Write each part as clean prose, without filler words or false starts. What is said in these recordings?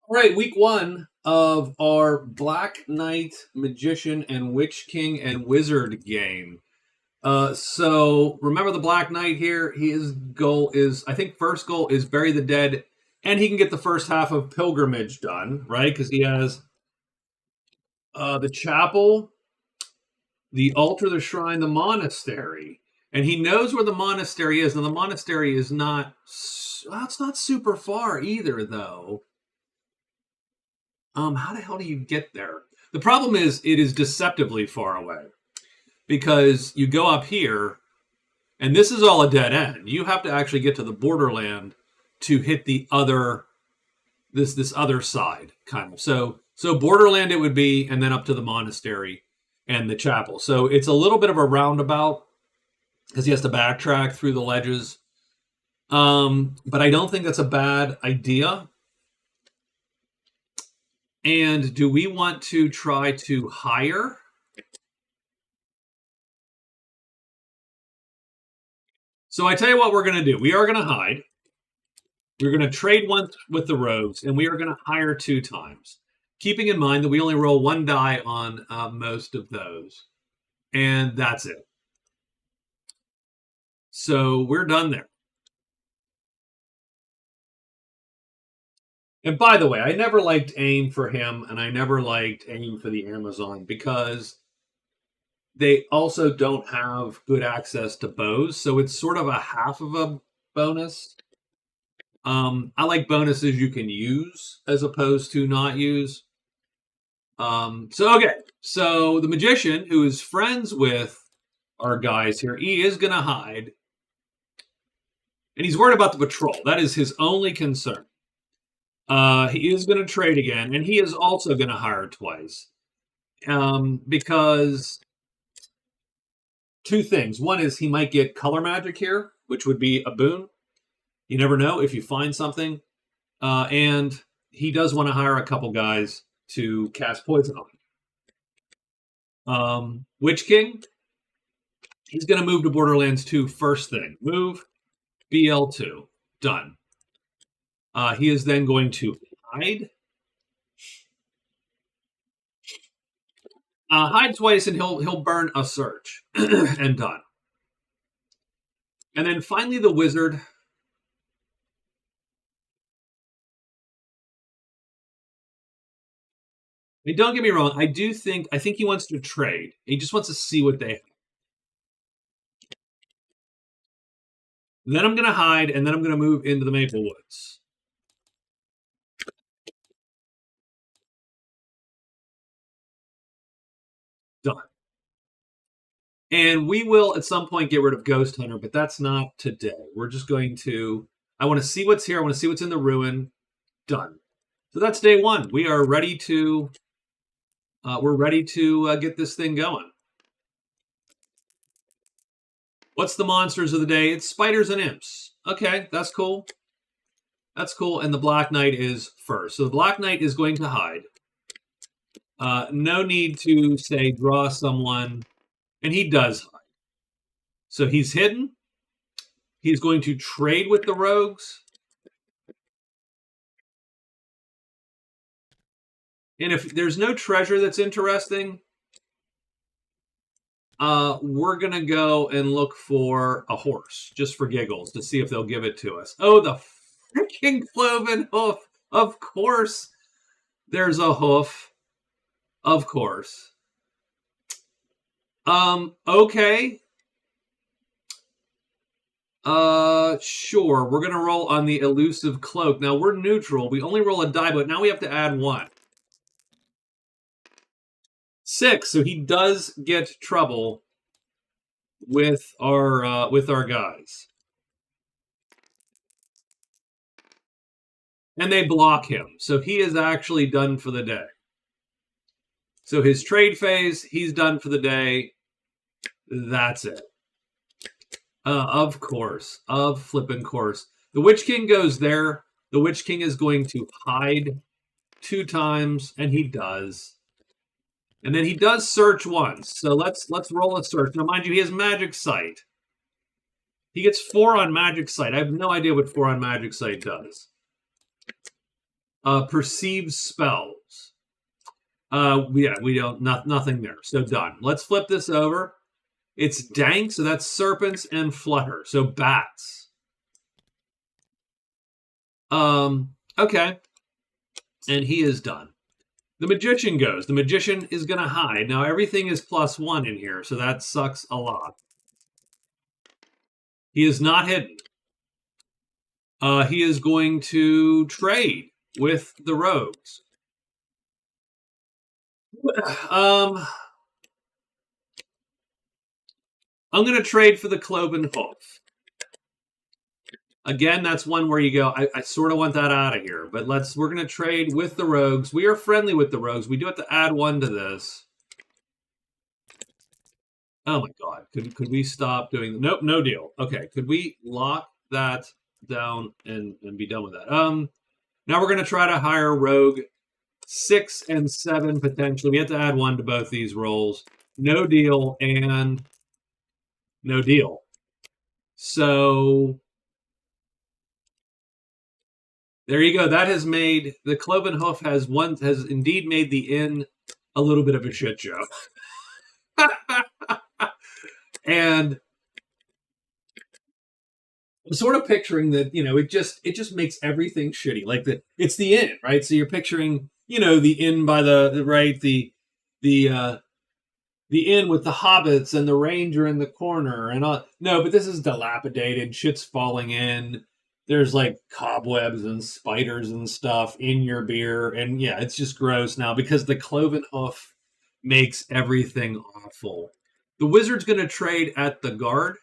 All right, week one of our Black Knight, Magician, and Witch King and Wizard game. So remember the Black Knight here. His goal is, I think, first goal is bury the dead, and he can get the first half of pilgrimage done, right? Because he has the chapel, the altar, the shrine, the monastery, and he knows where the monastery is. And the monastery is not, well, it's not super far either, though. How the hell do you get there? The problem is it is deceptively far away because you go up here, and this is all a dead end. You have to actually get to the borderland to hit the other this other side, kind of. So borderland it would be, and then up to the monastery and the chapel. So it's a little bit of a roundabout because he has to backtrack through the ledges. But I don't think that's a bad idea. And do we want to try to hire? So I tell you what we're going to do. We are going to hide. We're going to trade once with the rogues, and we are going to hire 2 times. Keeping in mind that we only roll 1 die on most of those. And that's it. So we're done there. And by the way, I never liked AIM for him, and I never liked AIM for the Amazon because they also don't have good access to bows, so it's sort of a half of a bonus. I like bonuses you can use as opposed to not use. So the magician, who is friends with our guys here, he is going to hide, and he's worried about the patrol. That is his only concern. He is going to trade again, and he is also going to hire twice. Because 2 things. One is he might get color magic here, which would be a boon. You never know if you find something. And he does want to hire a couple guys to cast poison on. Witch King, he's going to move to Borderlands 2 first thing. Move, BL2. Done. He is then going to hide. Hide twice, and he'll burn a search, and done. And then finally, the wizard. I mean, don't get me wrong. I think he wants to trade. He just wants to see what they have. Then I'm going to hide, and then I'm going to move into the Maple Woods. Done. And we will at some point get rid of Ghost Hunter, but that's not today. We're just going to, I want to see what's here. I want to see what's in the ruin. Done. So that's day 1. We are ready to, get this thing going. What's the monsters of the day? It's spiders and imps. Okay, that's cool. That's cool. And the Black Knight is first. So the Black Knight is going to hide. No need to say draw someone, and he does hide. So he's hidden. He's going to trade with the rogues. And if there's no treasure that's interesting, we're going to go and look for a horse, just for giggles, to see if they'll give it to us. Oh, the freaking cloven hoof. Of course, there's a hoof. Of course. Okay. Sure. We're going to roll on the elusive cloak. Now, we're neutral. We only roll a die, but now we have to add 1. 6, so he does get trouble with our guys. And they block him, so he is actually done for the day. So his trade phase, he's done for the day. That's it. Of course. Of flippin' course. The Witch King goes there. The Witch King is going to hide 2 times, and he does. And then he does search once. So let's roll a search. Now, mind you, he has Magic Sight. He gets 4 on Magic Sight. I have no idea what 4 on Magic Sight does. Perceives spells. Yeah, we don't, nothing there. So done. Let's flip this over. It's dank, so that's serpents and flutter. So bats. Okay. And he is done. The magician goes. The magician is going to hide. Now, everything is +1 in here, so that sucks a lot. He is not hidden. He is going to trade with the rogues. I'm going to trade for the cloven hoof. Again, that's one where you go, I sort of want that out of here. But we're going to trade with the rogues. We are friendly with the rogues. We do have to add 1 to this. Oh my god. Could we stop doing... Nope, no deal. Okay, could we lock that down and be done with that? Now we're going to try to hire rogue 6 and 7 potentially. We have to add 1 to both these rolls. No deal and no deal. So there you go. That has made the cloven hoof has indeed made the inn a little bit of a shit show. And I'm sort of picturing that, it just makes everything shitty. Like it's the inn, right? So you're picturing, the inn by the right, the inn with the hobbits and the ranger in the corner and all. No, but this is dilapidated. Shit's falling in. There's like cobwebs and spiders and stuff in your beer. And yeah, it's just gross now because the cloven hoof makes everything awful. The wizard's going to trade at the guard.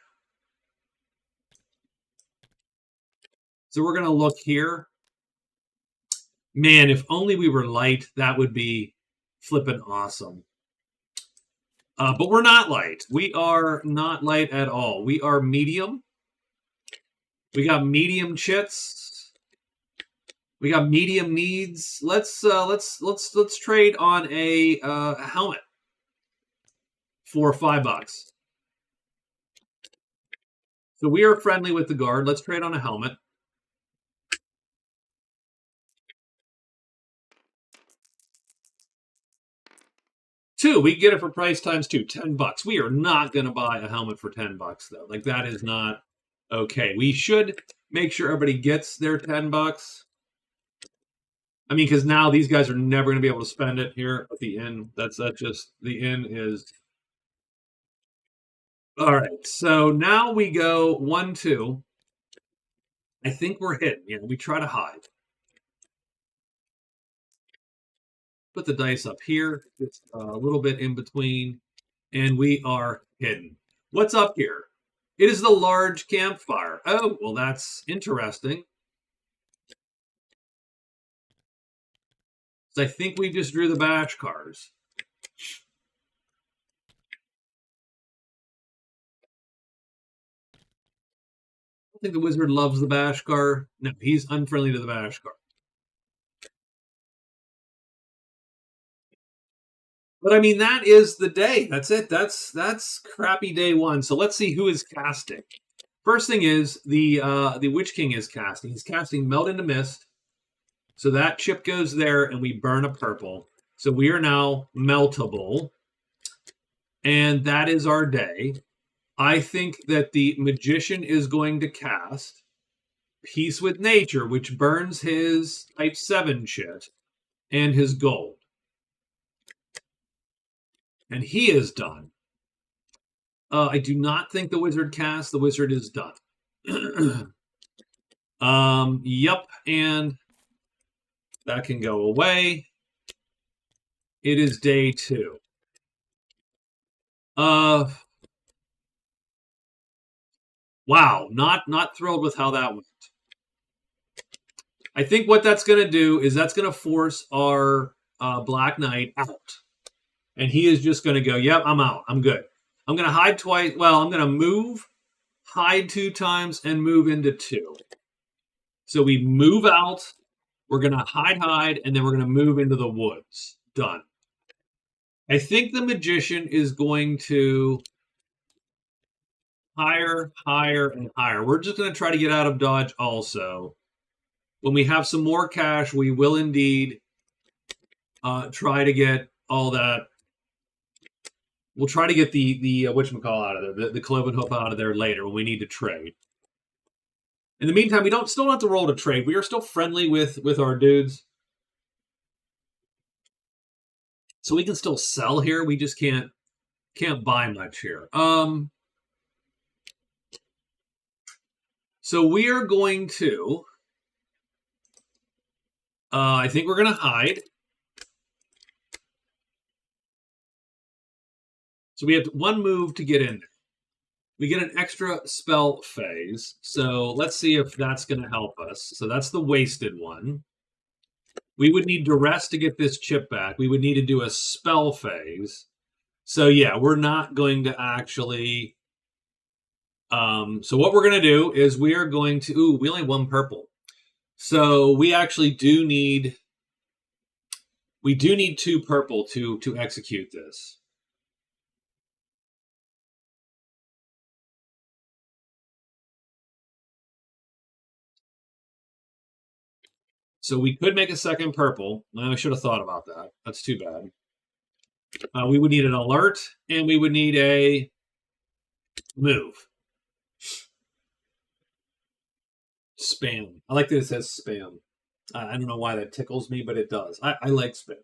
So we're going to look here. Man, if only we were light, that would be flippin' awesome. But we're not light. We are not light at all. We are medium. We got medium chits. We got medium needs. Let's trade on a helmet for $5. So we are friendly with the guard. Let's trade on a helmet. 2, we can get it for price times 2, $10. We are not going to buy a helmet for $10 though. Like that is not okay. We should make sure everybody gets their $10. I mean, because now these guys are never going to be able to spend it here at the inn. That's just the inn is. All right. So now we go 1, 2. I think we're hidden. Yeah, we try to hide. Put the dice up here. It's a little bit in between. And we are hidden. What's up here? It is the large campfire. Oh, well, that's interesting. So I think we just drew the bash cards. I think the wizard loves the bash card. No, he's unfriendly to the bash card. But I mean, that is the day. That's it. That's crappy day 1. So let's see who is casting. First thing is the Witch King is casting. He's casting Melt into Mist. So that chip goes there, and we burn a purple. So we are now meltable. And that is our day. I think that the magician is going to cast Peace with Nature, which burns his type 7 shit and his gold. And he is done. I do not think the wizard casts. The wizard is done. Yep, and that can go away. It is day 2. Wow, not thrilled with how that went. I think what that's going to do is that's going to force our Black Knight out. And he is just going to go, yep, I'm out. I'm good. I'm going to hide twice. Well, I'm going to move, hide 2 times, and move into 2. So we move out. We're going to hide, and then we're going to move into the woods. Done. I think the magician is going to higher, and higher. We're just going to try to get out of dodge also. when we have some more cash, we will indeed try to get all that. We'll try to get the whatchamacall out of there, the cloven hoof out of there later when we need to trade. In the meantime, we still don't have to roll to trade. We are still friendly with our dudes. So we can still sell here. We just can't buy much here. So we are going to I think we're going to hide. So we have one move to get in there. We get an extra spell phase. So let's see if that's going to help us. So that's the wasted one. We would need duress to get this chip back. We would need to do a spell phase. So yeah, we're not going to actually... so what we're going to do is we are going to... Ooh, we only have one purple. So we actually do need... We do need 2 purple to execute this. So we could make a second purple. I should have thought about that. That's too bad. We would need an alert, and we would need a move. Spam. I like that it says spam. I don't know why that tickles me, but it does. I like spam.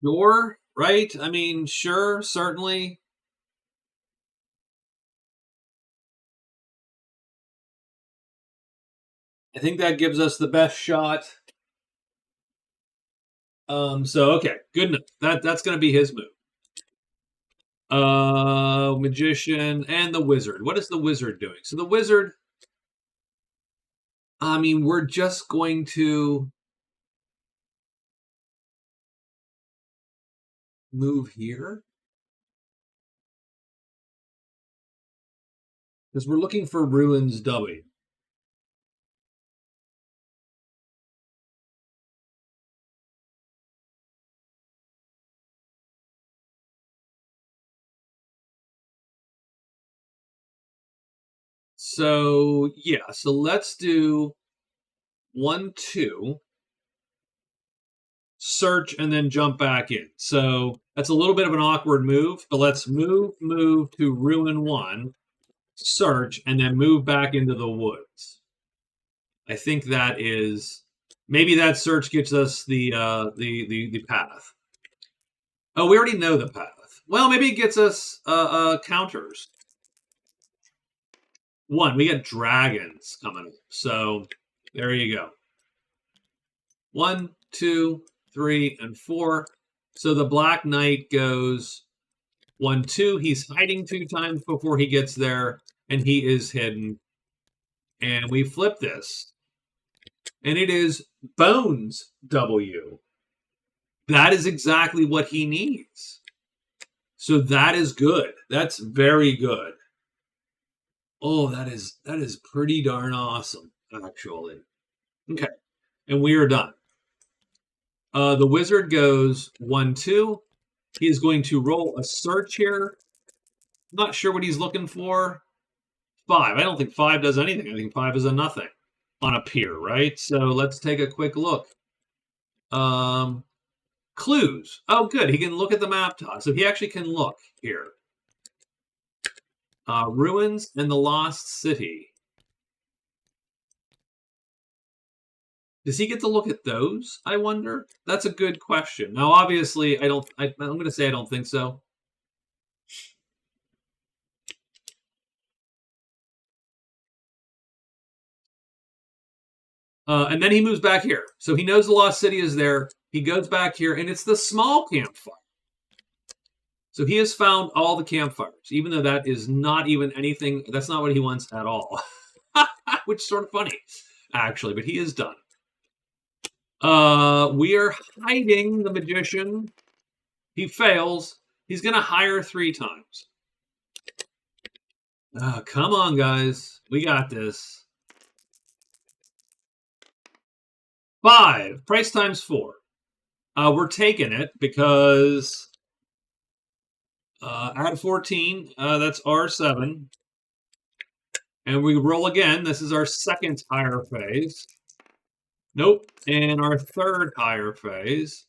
Sure, right? I mean, sure, certainly. I think that gives us the best shot. So okay, good enough. That's going to be his move. Magician and the wizard. What is the wizard doing? So the wizard, I mean, we're just going to move here because we're looking for Ruins W. So yeah, so let's do 1, 2, search, and then jump back in. So that's a little bit of an awkward move, but let's move to ruin 1, search, and then move back into the woods. I think that is maybe that search gets us the path. Oh, we already know the path. Well, maybe it gets us counters. 1, we got dragons coming up. So there you go. 1, 2, 3, and 4. So the Black Knight goes 1, 2. He's hiding 2 times before he gets there, and he is hidden. And we flip this. And it is Bones W. That is exactly what he needs. So that is good. That's very good. Oh, that is pretty darn awesome, actually. Okay, and we are done. The wizard goes 1, 2. He is going to roll a search here. Not sure what he's looking for. 5. I don't think 5 does anything. I think 5 is a nothing on a pier, right? So let's take a quick look. Clues. Oh, good. He can look at the map top. So he actually can look here. Ruins and the Lost City. Does he get to look at those, I wonder? That's a good question. Now, obviously, I'm going to say I don't think so. And then he moves back here. So he knows the Lost City is there. He goes back here, and it's the small campfire. So he has found all the campfires, even though that is not even anything. That's not what he wants at all. Which is sort of funny, actually, but he is done. We are hiding the magician. He fails. He's going to hire 3 times. Come on, guys. We got this. 5. Price times 4. We're taking it because add 14. That's R7. And we roll again. This is our second higher phase. Nope. And our third higher phase.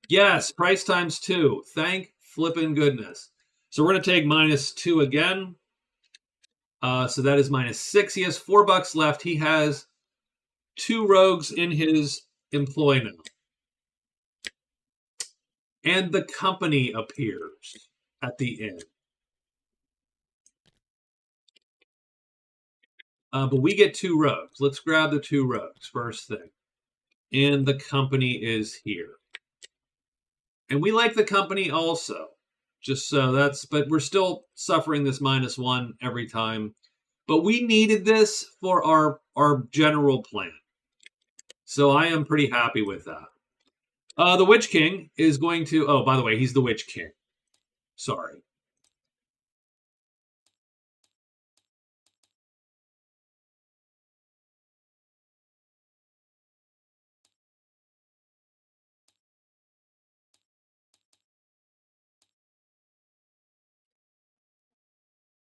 Yes, price times 2. Thank flippin' goodness. So we're going to take -2 again. So that is -6. He has $4 left. He has 2 rogues in his employ now. And the company appears at the end. But we get 2 rogues. Let's grab the 2 rogues first thing. And the company is here. And we like the company also. Just so but we're still suffering this -1 every time. But we needed this for our general plan. So I am pretty happy with that. The Witch King is going to, oh, by the way, he's the Witch King. Sorry.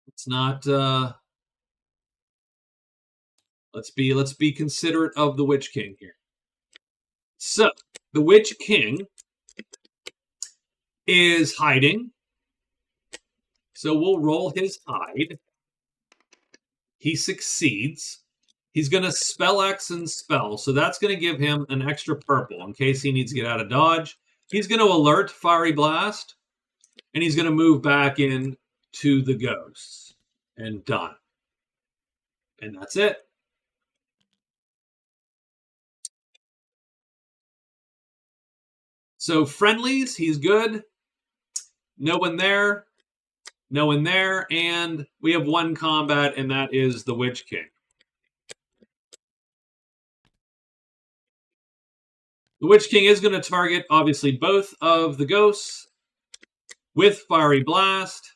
It's not, let's be considerate of the Witch King here. So, the Witch King is hiding. So we'll roll his hide. He succeeds. He's going to spell X and spell. So that's going to give him an extra purple in case he needs to get out of dodge. He's going to alert Fiery Blast. And he's going to move back in to the ghosts. And done. And that's it. So friendlies, he's good. No one there. No one there. And we have 1 combat, and that is the Witch King. The Witch King is going to target, obviously, both of the ghosts with Fiery Blast.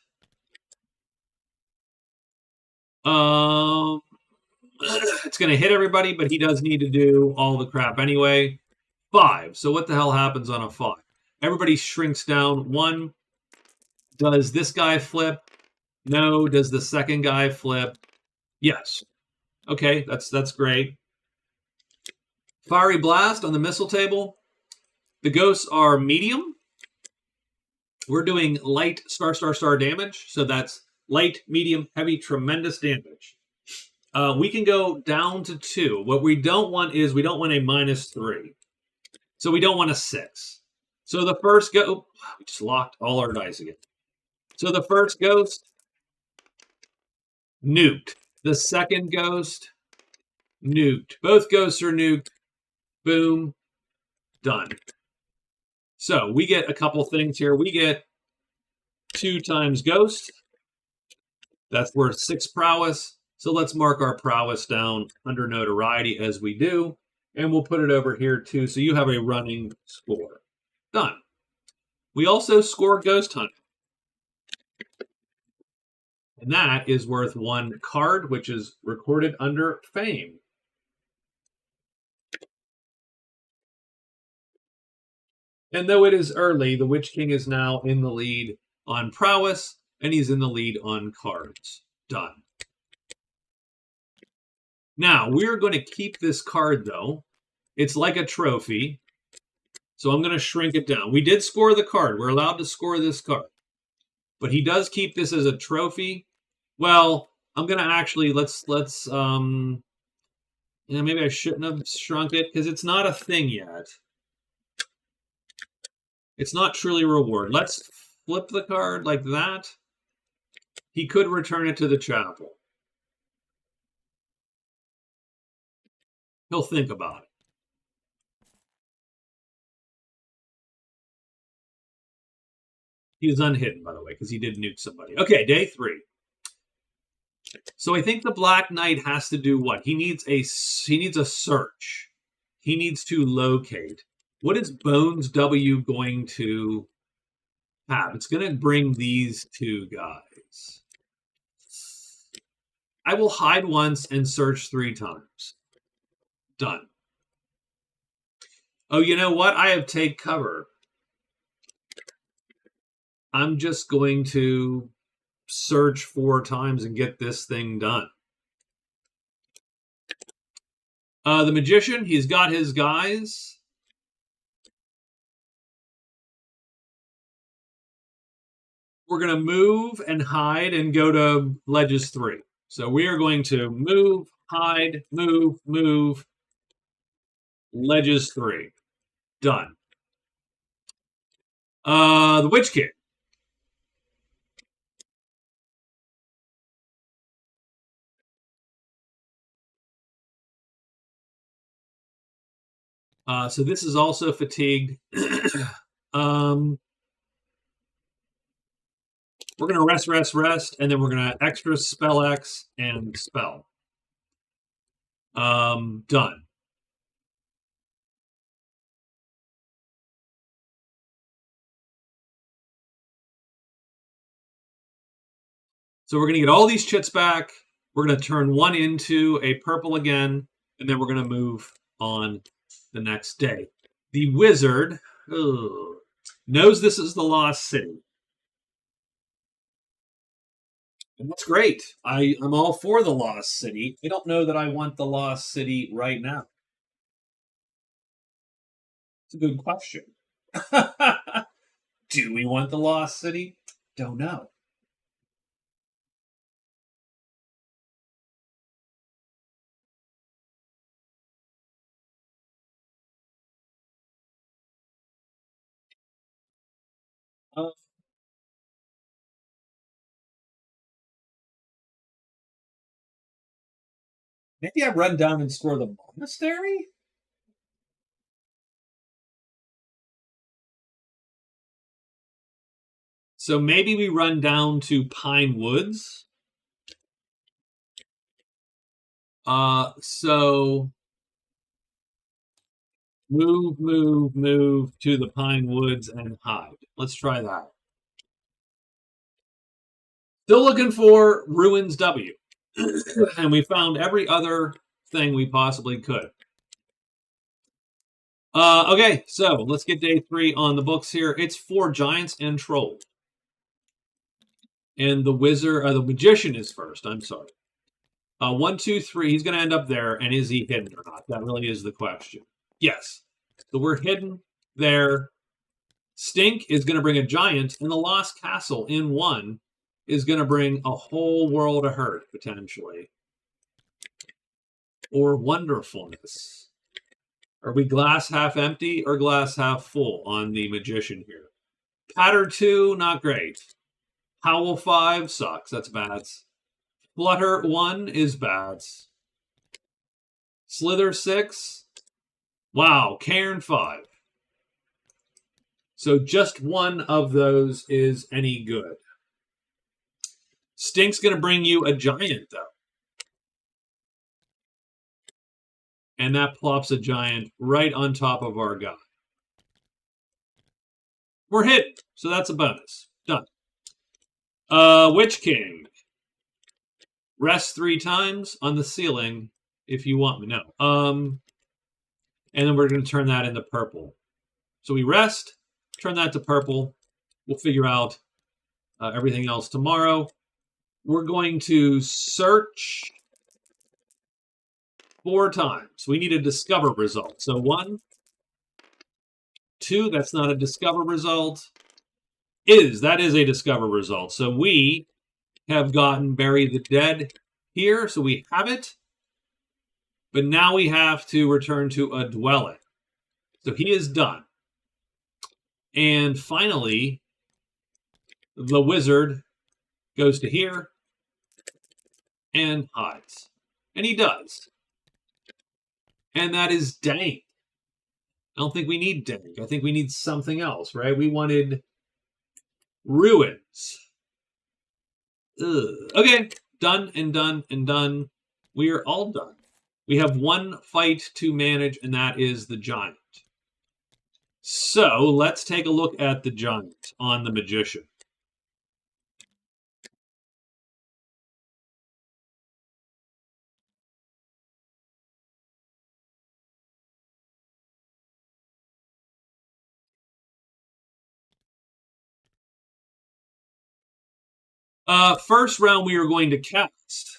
It's going to hit everybody, but he does need to do all the crap anyway. 5. So what the hell happens on a 5? Everybody shrinks down. 1. Does this guy flip? No. Does the second guy flip? Yes. Okay, that's great. Fiery Blast on the missile table. The ghosts are medium. We're doing light star damage. So that's light, medium, heavy, tremendous damage. We can go down to 2. What we don't want is we don't want a -3. So we don't want a 6. So the first go, we just locked all our dice again. So the first ghost, nuked. The second ghost, nuked. Both ghosts are nuked. Boom. Done. So we get a couple things here. We get 2 times ghost. That's worth 6 prowess. So let's mark our prowess down under notoriety as we do. And we'll put it over here too, so you have a running score. Done. We also score Ghost Hunting. And that is worth 1 card, which is recorded under Fame. And though it is early, the Witch King is now in the lead on prowess, and he's in the lead on cards. Done. Now, we're going to keep this card, though. It's like a trophy. So I'm going to shrink it down. We did score the card. We're allowed to score this card. But he does keep this as a trophy. Well, I'm going to actually, maybe I shouldn't have shrunk it because it's not a thing yet. It's not truly a reward. Let's flip the card like that. He could return it to the chapel. He'll think about it. He was unhidden, by the way, because he did nuke somebody. Okay, day 3. So I think the Black Knight has to do what? He needs a search. He needs to locate. What is Bones W going to have? It's going to bring these 2 guys. I will hide once and search 3 times. Done. Oh, you know what? I have take cover. I'm just going to search 4 times and get this thing done. The magician, he's got his guys. We're going to move and hide and go to ledges 3. So we are going to move, hide, move, move, ledges 3. Done. The Witch King. So this is also fatigued. um, we're going to rest, rest, rest, and then we're going to extra spell X and spell. Done. So we're going to get all these chits back. We're going to turn one into a purple again, and then we're going to move on the next day. The wizard knows this is the lost city. And that's great. I'm all for the lost city. I don't know that I want the lost city right now. It's a good question. Do we want the lost city? Don't know. Uh, Maybe I run down and score the monastery? So maybe we run down to Pine Woods. So move, move, move to the Pine Woods and hide. Let's try that. Still looking for Ruins W. And we found every other thing we possibly could. Okay, so let's get day 3 on the books here. It's 4 giants and trolls. And the wizard, the magician is first. I'm sorry. 1, 2, 3. He's going to end up there. And is he hidden or not? That really is the question. Yes. So we're hidden there. Stink is going to bring a giant, and the Lost Castle in 1 is going to bring a whole world of hurt, potentially. Or wonderfulness. Are we glass half empty or glass half full on the magician here? Patter 2, not great. Howl 5 sucks. That's bad. Flutter 1 is bad. Slither 6. Wow. Cairn 5. So just one of those is any good. Stink's going to bring you a giant, though. And that plops a giant right on top of our guy. We're hit, so that's a bonus. Done. Witch King. Rest 3 times on the ceiling if you want me. No. And then we're going to turn that into purple. So we rest, turn that to purple. We'll figure out everything else tomorrow. We're going to search 4 times. We need a discover result. So 1, 2, that's not a discover result. That is a discover result. So we have gotten Bury the Dead here. So we have it. But now we have to return to a dwelling. So he is done. And finally, the wizard goes to here and hides. And he does. And that is dank. I don't think we need dank. I think we need something else, right? We wanted ruins. Ugh. Okay, done and done and done. We are all done. We have 1 fight to manage, and that is the giant. So let's take a look at the giant on the magician. First round we are going to cast.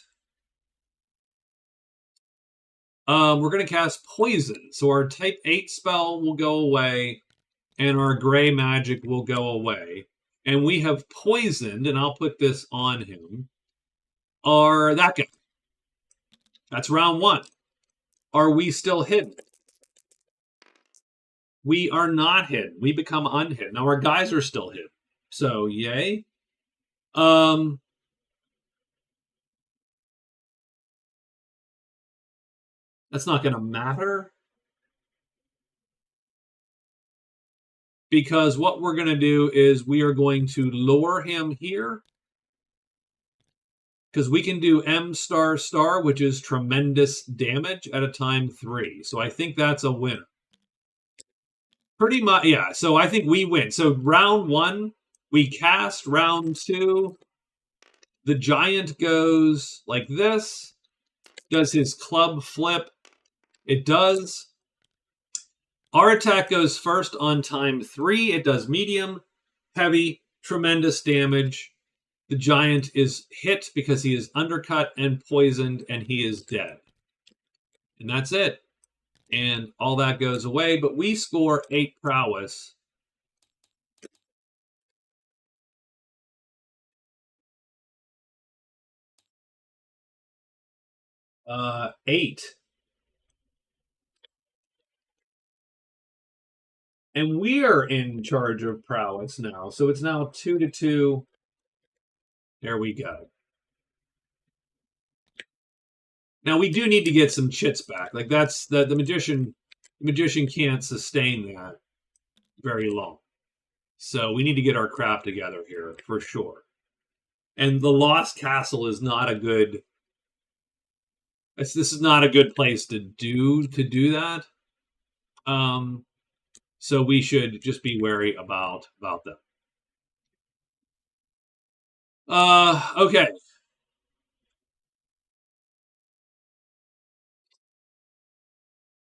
We're going to cast Poison. So our type 8 spell will go away, and our gray magic will go away. And we have poisoned, and I'll put this on him, that guy. That's round 1. Are we still hidden? We are not hidden. We become unhidden. Now our guys are still hidden. So yay. That's not going to matter. Because what we're going to do is we are going to lure him here. Because we can do M***, which is tremendous damage at a time 3. So I think that's a winner. Pretty much, yeah. So I think we win. So round 1, we cast. Round 2, the giant goes like this. Does his club flip? It does. Our attack goes first on time 3. It does medium, heavy, tremendous damage. The giant is hit because he is undercut and poisoned, and he is dead. And that's it. And all that goes away, but we score 8 prowess. Uh, 8. And we are in charge of prowess now. So it's now 2-2. There we go. Now we do need to get some chits back. Like that's the magician. The magician can't sustain that very long. So we need to get our crap together here for sure. And the Lost Castle is not a good. This is not a good place to do that. So we should just be wary about them. Okay.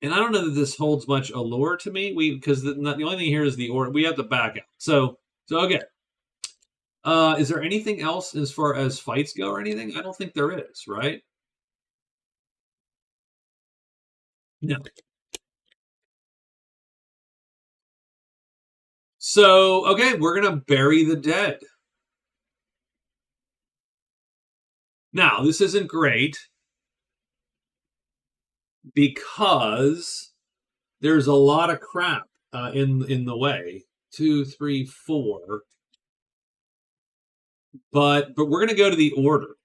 And I don't know that this holds much allure to me. Because the only thing here is the order. We have to back out. So okay. Is there anything else as far as fights go or anything? I don't think there is, right? No. So, okay, we're going to bury the dead. Now, this isn't great because there's a lot of crap in the way. 2, 3, 4. But we're going to go to the order.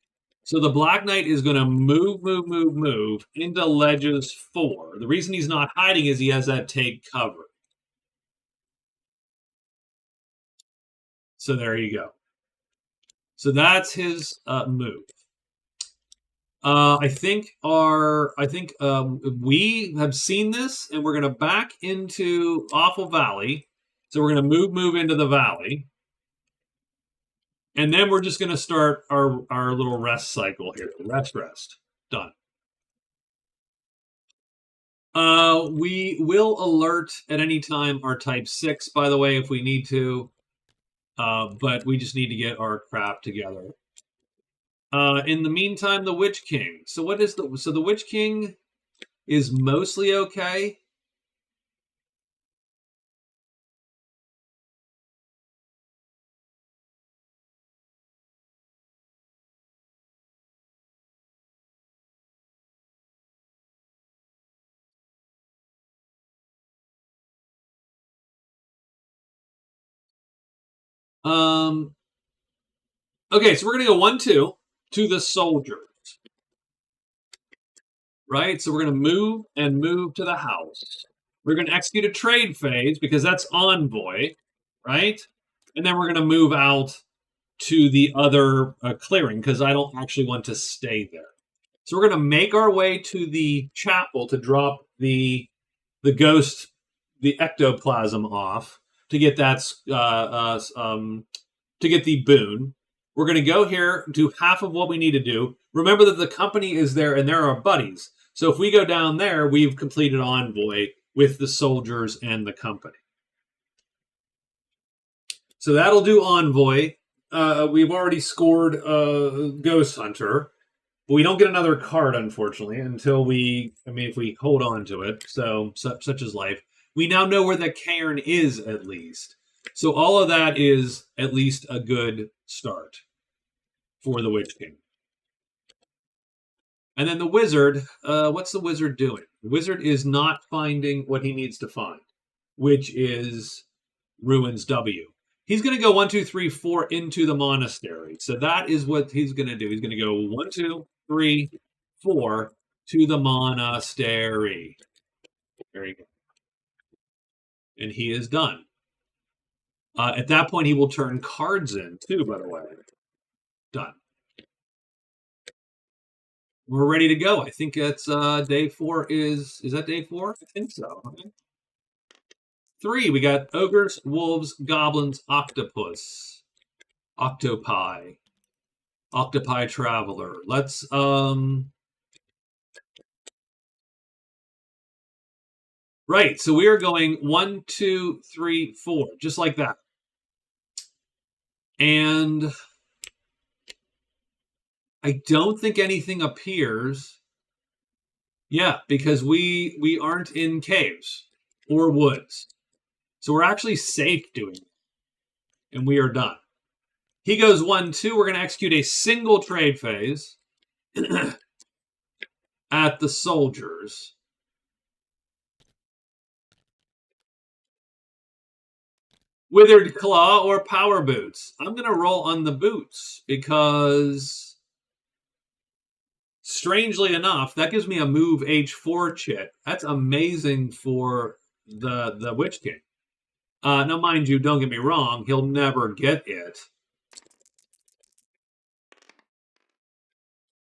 So the Black Knight is going to move into ledges 4. The reason he's not hiding is he has that take cover. So there you go. So that's his move. I think we have seen this, and we're going to back into Awful Valley. So we're going to move into the valley. And then we're just going to start our little rest cycle here. Rest. Done. We will alert at any time our type 6, by the way, if we need to. But we just need to get our crap together. In the meantime, the Witch King. So the Witch King is mostly okay. Okay, so we're gonna go 1-2 to the soldiers. Right? So we're gonna move to the house. We're gonna execute a trade phase because that's envoy, right? And then we're gonna move out to the other clearing because I don't actually want to stay there. So we're gonna make our way to the chapel to drop the ghost, the ectoplasm off to get that to get the boon. We're going to go here, do half of what we need to do. Remember that the company is there and there are buddies. So if we go down there, we've completed envoy with the soldiers and the company. So that'll do envoy. we've already scored Ghost Hunter. But we don't get another card, unfortunately, until if we hold on to it. So, such is life. We now know where the cairn is, at least. So, all of that is at least a good start for the Witch King. And then the wizard, what's the wizard doing? The wizard is not finding what he needs to find, which is Ruins W. He's going to go 1, 2, 3, 4 into the monastery. So that is what he's going to do. He's going to go 1, 2, 3, 4 to the monastery. There you go. And he is done. At that point, he will turn cards in, too, by the way. Done. We're ready to go. I think it's day 4 is that day 4? I think so. Okay. 3, we got ogres, wolves, goblins, octopus, octopi, octopi traveler. Let's right, so we are going 1, 2, 3, 4, just like that. And I don't think anything appears. Yeah, because we aren't in caves or woods. So we're actually safe doing it. And we are done. He goes 1, 2. We're going to execute a single trade phase at the soldiers. Withered Claw or Power Boots? I'm going to roll on the boots because, strangely enough, that gives me a move H4 chit. That's amazing for the Witch King. Now, mind you, don't get me wrong, he'll never get it.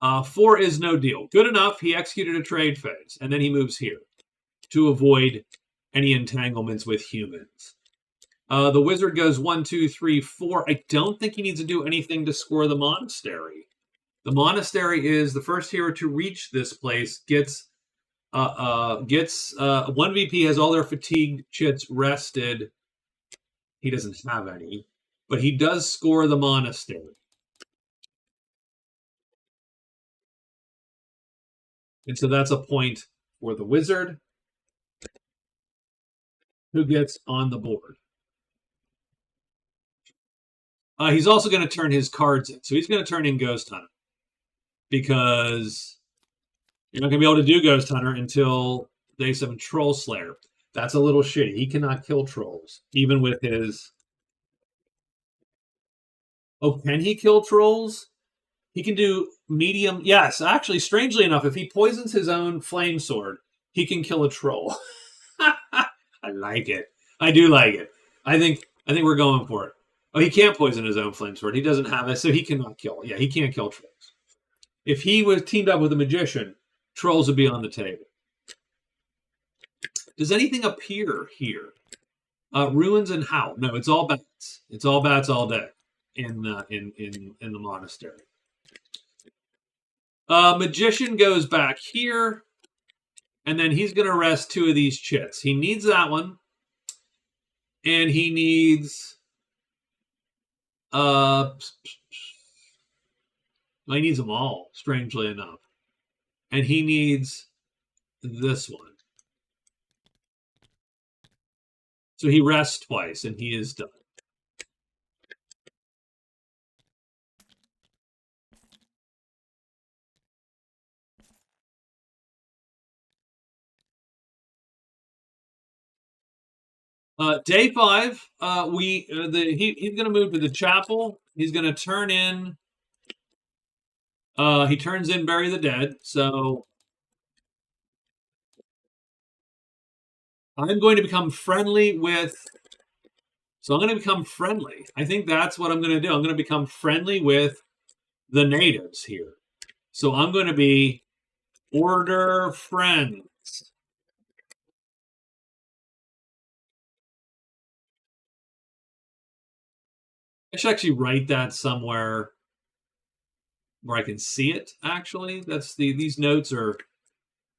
4 is no deal. Good enough, he executed a trade phase, and then he moves here to avoid any entanglements with humans. The wizard goes 1, 2, 3, 4. I don't think he needs to do anything to score the monastery. The monastery is the first hero to reach this place gets 1 VP, has all their fatigued chits rested. He doesn't have any, but he does score the monastery. And so that's a point for the wizard, who gets on the board. He's also going to turn his cards in. So he's going to turn in Ghost Hunter, because you're not going to be able to do Ghost Hunter until day 7 Troll Slayer. That's a little shitty. He cannot kill trolls, even with his... Oh, can he kill trolls? He can do medium... Yes, actually, strangely enough, if he poisons his own flame sword, he can kill a troll. I like it. I do like it. I think we're going for it. Oh, he can't poison his own flame sword. He doesn't have it, so he cannot kill. Yeah, he can't kill trolls. If he was teamed up with a magician, trolls would be on the table. Does anything appear here? Ruins and how? No, it's all bats. It's all bats all day in the monastery. Magician goes back here, and then he's going to rest 2 of these chits. He needs that one, and he needs... he needs them all, strangely enough. And he needs this one. So he rests twice, and he is done. Day 5, he's going to move to the chapel. He's going to turn in... he turns in Bury the Dead, so... I'm going to become friendly with... So I'm going to become friendly. I think that's what I'm going to do. I'm going to become friendly with the natives here. So I'm going to be order friends. I should actually write that somewhere where I can see it, actually. These notes are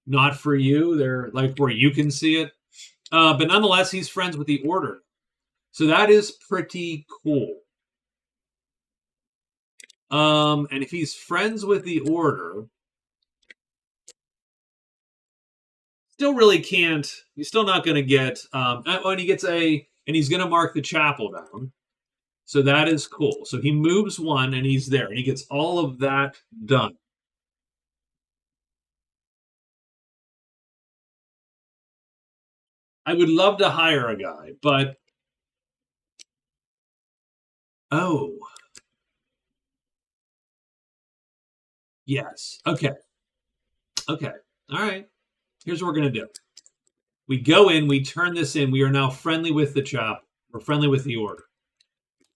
not for you. They're like where you can see it. But nonetheless, he's friends with the order. So that is pretty cool. And if he's friends with the order, still really can't. He's still not going to get. And he gets and he's going to mark the chapel down. So that is cool. So he moves one, and he's there, and he gets all of that done. I would love to hire a guy, but oh, yes. Okay. Okay. All right. Here's what we're going to do. We go in, we turn this in. We are now friendly with the chop. We're friendly with the order.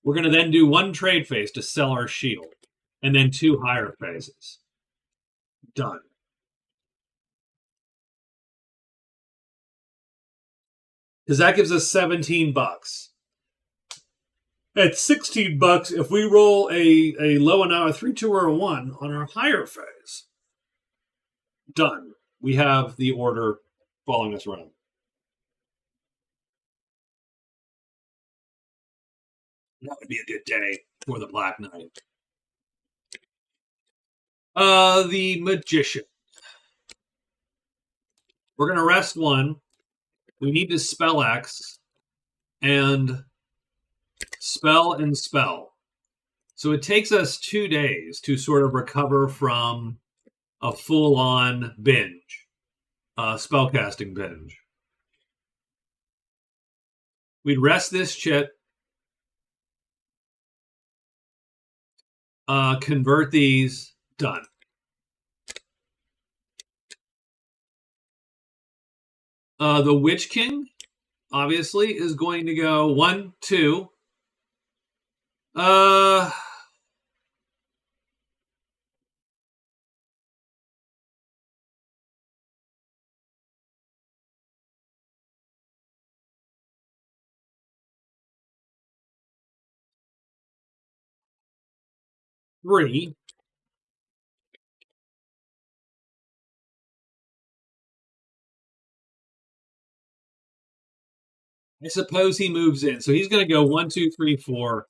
We're going to then do one trade phase to sell our shield, and then two higher phases. Done. Because that gives us $17. At $16, if we roll a low and now a 3, 2, or a 1 on our higher phase, done. We have the order following us around. That would be a good day for the Black Knight. The Magician. We're going to rest one. We need to spell X and spell and spell. So it takes us 2 days to sort of recover from a full-on binge, spellcasting binge. We'd rest this chit, convert these, done. The Witch King, obviously, is going to go 1, 2. Three. I suppose he moves in. So he's going to go 1, 2, 3, 4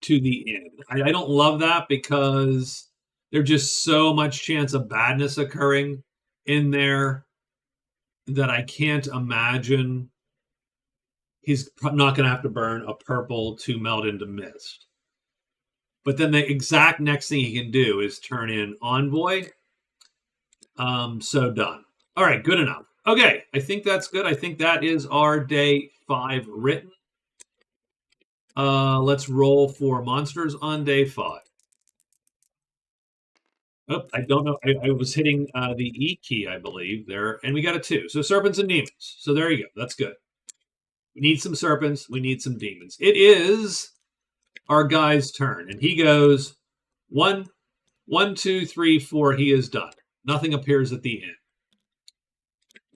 to the end. I don't love that because there's just so much chance of badness occurring in there that I can't imagine he's not going to have to burn a purple to melt into mist. But then the exact next thing he can do is turn in Envoy. So done. All right, good enough. Okay, I think that's good. I think that is our day 5 written. Let's roll for monsters on day 5. Oh, I don't know. I was hitting the E key, I believe, there, and we got a 2. So serpents and demons. So there you go. That's good. We need some serpents. We need some demons. It is our guy's turn, and he goes 1, 1, 2, 3, 4. He is done. Nothing appears at the end.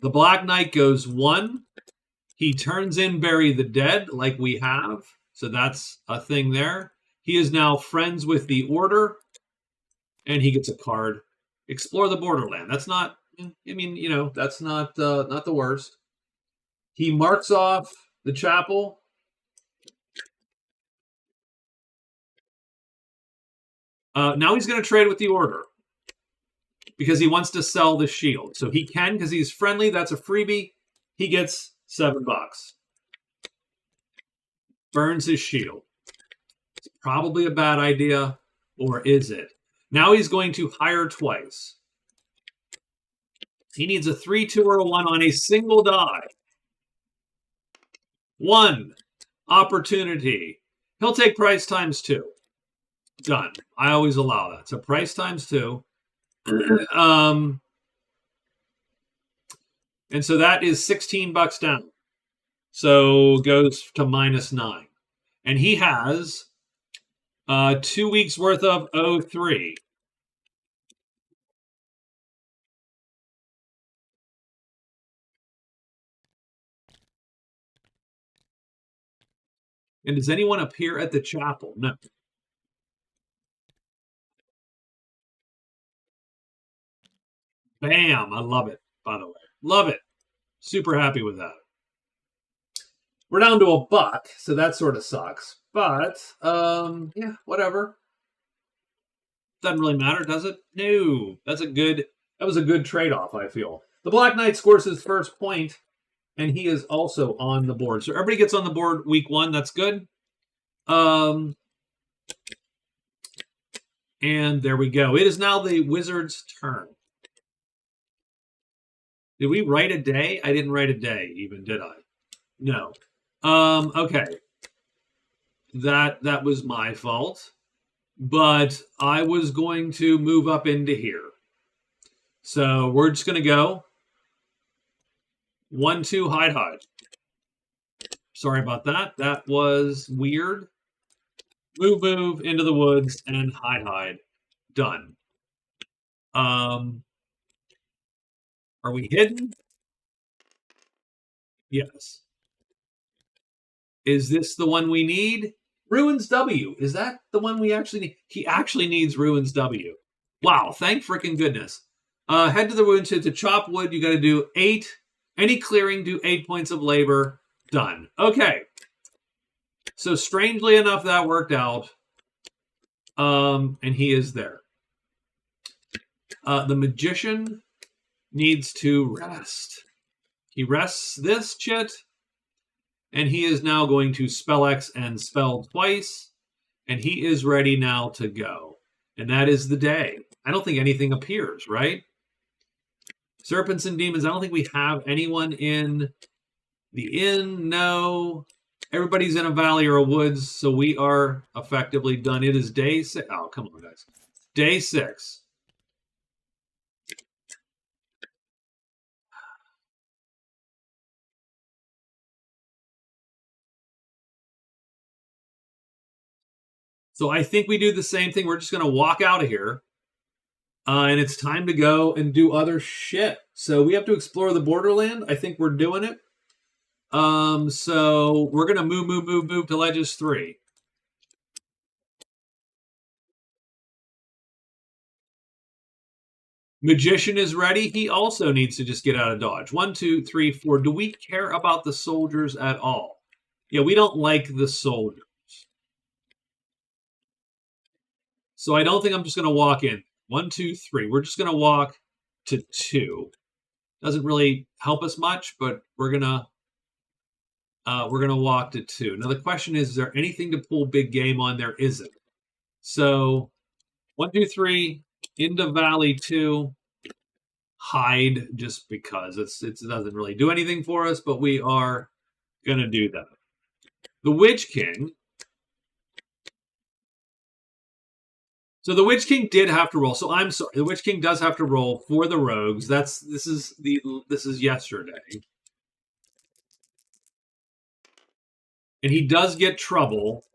The Black Knight goes 1. He turns in Bury the Dead, like we have. So that's a thing there. He is now friends with the Order, and he gets a card. Explore the Borderland. That's not, I mean, you know, that's not the worst. He marks off the chapel. Now he's going to trade with the Order because he wants to sell the shield. So he can because he's friendly. That's a freebie. He gets $7. Burns his shield. It's probably a bad idea, or is it? Now he's going to hire twice. He needs a 3, 2, or a 1 on a single die. 1. Opportunity. He'll take price times 2. Done. I always allow that. So price times 2. And so that is $16 down. So goes to -9. And he has 2 weeks worth of 03. And does anyone appear at the chapel? No. Bam. I love it, by the way. Love it. Super happy with that. We're down to $1, so that sort of sucks. But, yeah, whatever. Doesn't really matter, does it? No. That was a good trade-off, I feel. The Black Knight scores his first point, and he is also on the board. So everybody gets on the board week 1. That's good. And there we go. It is now the Wizards' turn. Did we write a day? I didn't write a day, even, did I? No. Okay. That was my fault. But I was going to move up into here. So we're just going to go 1, 2, hide. Sorry about that. That was weird. Move into the woods and hide. Done. Are we hidden? Yes. Is this the one we need? Ruins W. Is that the one we actually need? He actually needs Ruins W. Wow, thank freaking goodness. Head to the ruins to chop wood. You got to do 8. Any clearing, do 8 points of labor. Done. Okay. So strangely enough, that worked out. And he is there. The magician needs to rest. He rests this chit. And he is now going to spell X and spell twice. And he is ready now to go. And that is the day. I don't think anything appears, right? Serpents and demons. I don't think we have anyone in the inn. No. Everybody's in a valley or a woods. So we are effectively done. It is day 6. Oh, come on, guys. Day 6. So I think we do the same thing. We're just going to walk out of here. And it's time to go and do other shit. So we have to explore the borderland. I think we're doing it. So we're going to move to Ledges 3. Magician is ready. He also needs to just get out of dodge. 1, 2, 3, 4. Do we care about the soldiers at all? Yeah, we don't like the soldiers. So I don't think I'm just going to walk in. 1, 2, 3. We're just going to walk to 2. Doesn't really help us much, but we're gonna walk to 2. Now the question is there anything to pull big game on? There isn't. So 1, 2, 3 into Valley 2. Hide just because it doesn't really do anything for us, but we are gonna do that. The Witch King. So the Witch King did have to roll. So I'm sorry. The Witch King does have to roll for the rogues. This is yesterday. And he does get trouble.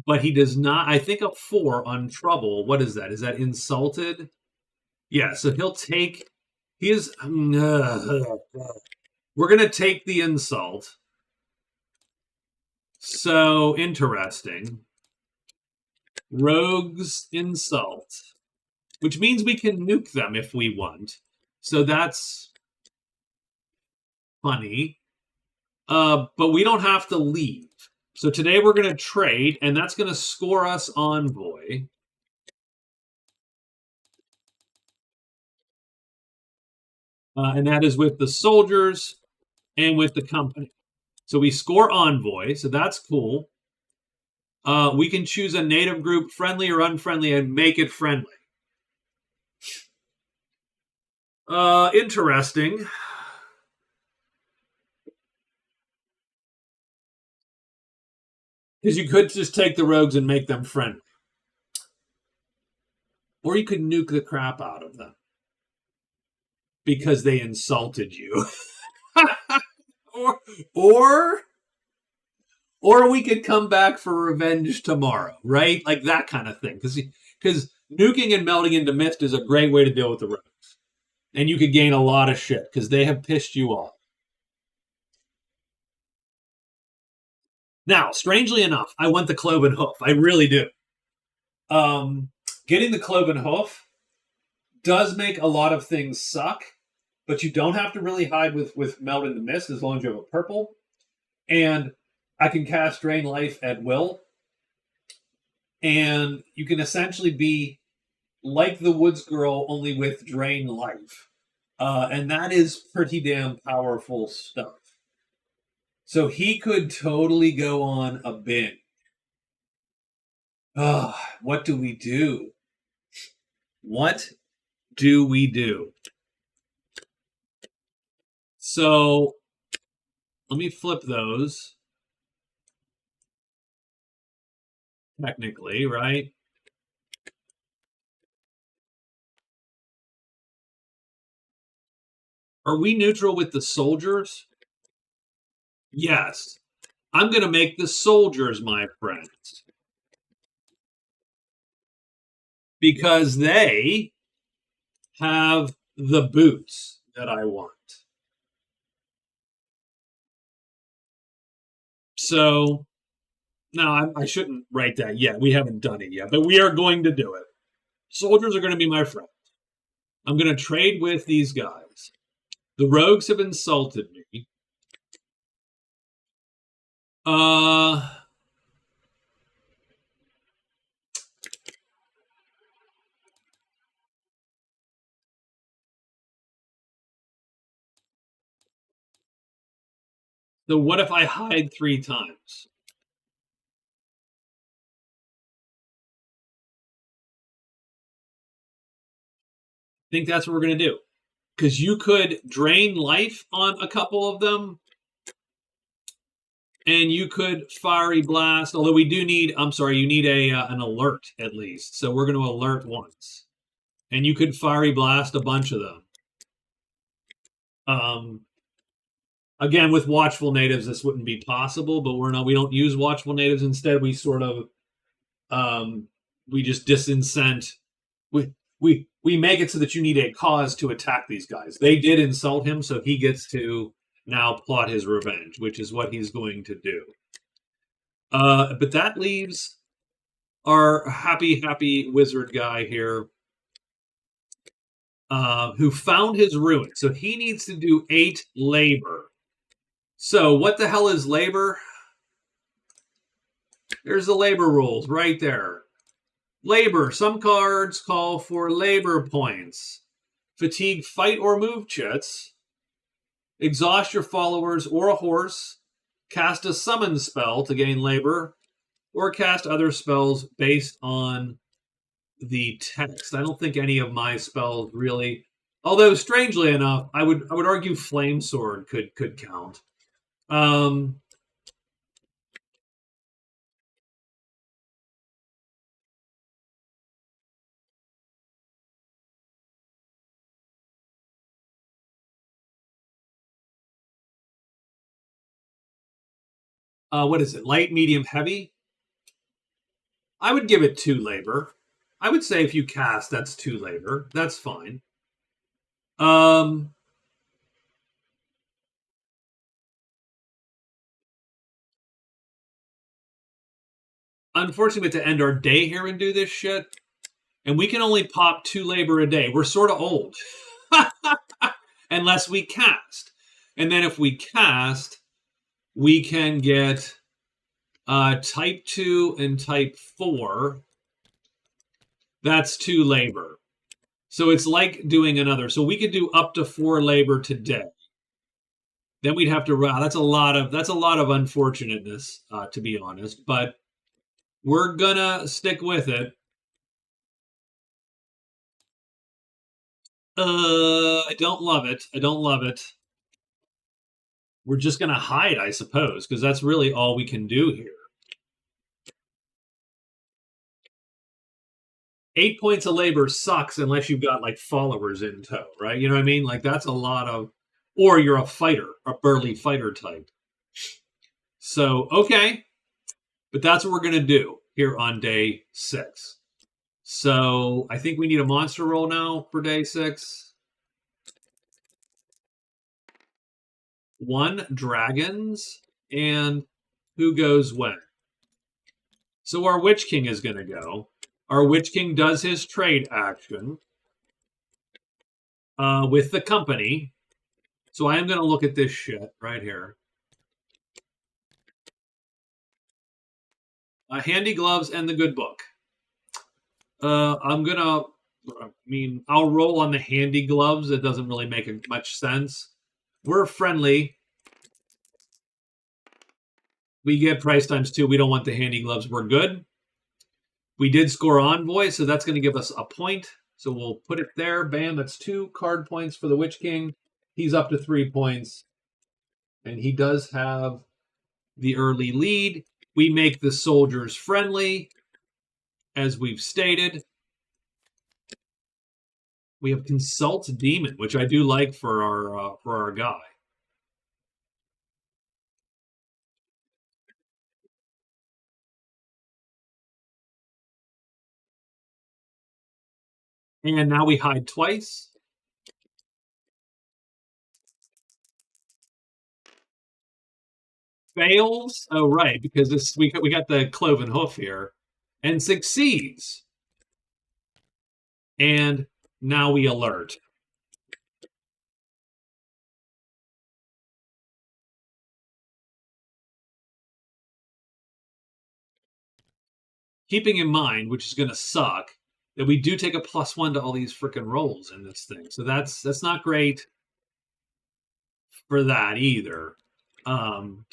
But he does not. I think a 4 on trouble. What is that? Is that insulted? Yeah, so he'll take. He is. We're gonna take the insult. So interesting. Rogues insult, which means we can nuke them if we want. So that's funny. But we don't have to leave. So today we're going to trade, and that's going to score us Envoy. And that is with the soldiers and with the company. So we score Envoy, so that's cool. We can choose a native group, friendly or unfriendly, and make it friendly. Interesting. Because you could just take the rogues and make them friendly. Or you could nuke the crap out of them. Because they insulted you. Or we could come back for revenge tomorrow, right? Like that kind of thing. Because nuking and melting into mist is a great way to deal with the rogues. And you could gain a lot of shit because they have pissed you off. Now, strangely enough, I want the cloven hoof. I really do. Getting the cloven hoof does make a lot of things suck, but you don't have to really hide with melt into mist as long as you have a purple. And I can cast Drain Life at will. and you can essentially be like the Woods Girl, only with drain life. And that is pretty damn powerful stuff. So he could totally go on a binge. What do we do? What do we do? So let me flip those. Technically, right? Are we neutral with the soldiers? Yes. I'm going to make the soldiers my friends. Because they have the boots that I want. So, no, I shouldn't write that yet. We haven't done it yet, but we are going to do it. Soldiers are going to be my friends. I'm going to trade with these guys. The rogues have insulted me. So what if I hide 3 times? I think that's what we're going to do. Because you could drain life on a couple of them, and you could fiery blast. Although we do need, I'm sorry, you need an alert at least. So we're going to alert once, and you could fiery blast a bunch of them. Again, with watchful natives, this wouldn't be possible, but we don't use watchful natives. Instead, we sort of we just disincent. We make it so that you need a cause to attack these guys. They did insult him, so he gets to now plot his revenge, which is what he's going to do. But that leaves our happy wizard guy here, who found his ruin. So he needs to do 8 labor. So what the hell is labor? There's the labor rules right there. Labor. Some cards call for labor points. Fatigue, fight, or move chits. Exhaust your followers or a horse. Cast a summon spell to gain labor. Or cast other spells based on the text. I don't think any of my spells really... Although, strangely enough, I would argue Flame Sword could count. What is it? Light, medium, heavy? I would give it 2 labor. I would say if you cast, that's 2 labor. That's fine. Unfortunately, we have to end our day here and do this shit. And we can only pop 2 labor a day. We're sort of old. Unless we cast. And then if we cast, we can get type 2 and type 4. That's 2 labor. So it's like doing another. So we could do up to 4 labor today. Then we'd have to. That's a lot of unfortunateness, to be honest. But we're gonna stick with it. I don't love it. I don't love it. We're just gonna hide, I suppose, because that's really all we can do here. 8 points of labor sucks unless you've got like followers in tow, right? You know what I mean? Like that's a lot of, or you're a fighter, a burly fighter type. So, okay. But that's what we're going to do here on day 6. So I think we need a monster roll now for day 6. 1, dragons, and who goes when? So our Witch King is going to go. Our Witch King does his trade action with the company. So I am going to look at this shit right here. Handy gloves and the good book. I'm gonna. I mean, I'll roll on the handy gloves. It doesn't really make much sense. We're friendly. We get price times 2. We don't want the handy gloves. We're good. We did score envoy, so that's going to give us a point. So we'll put it there. Bam, that's 2 card points for the Witch King. He's up to 3 points. And he does have the early lead. We make the soldiers friendly, as we've stated. We have Consult Demon, which I do like for our guy. And now we hide twice. Fails. Oh, right, because we got the cloven hoof here, and succeeds. And now we alert. Keeping in mind, which is going to suck, that we do take a +1 to all these freaking rolls in this thing. So that's not great for that either. Done.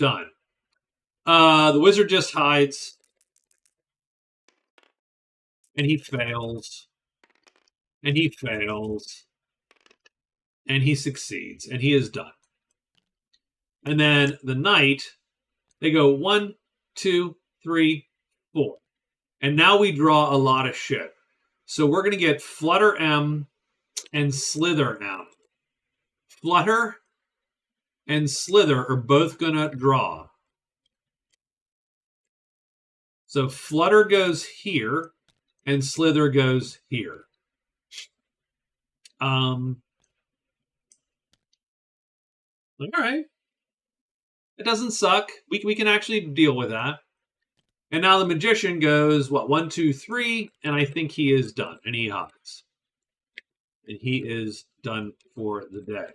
The wizard just hides. And he fails. And he fails. And he succeeds. And he is done. And then the knight, they go 1, 2, 3, 4. And now we draw a lot of shit. So we're going to get Flutter M and Slither M. Flutter and Slither are both going to draw. So Flutter goes here, and Slither goes here. All right. It doesn't suck. We can actually deal with that. And now the magician goes, what, 1, 2, 3, and I think he is done. And he hides. And he is done for the day.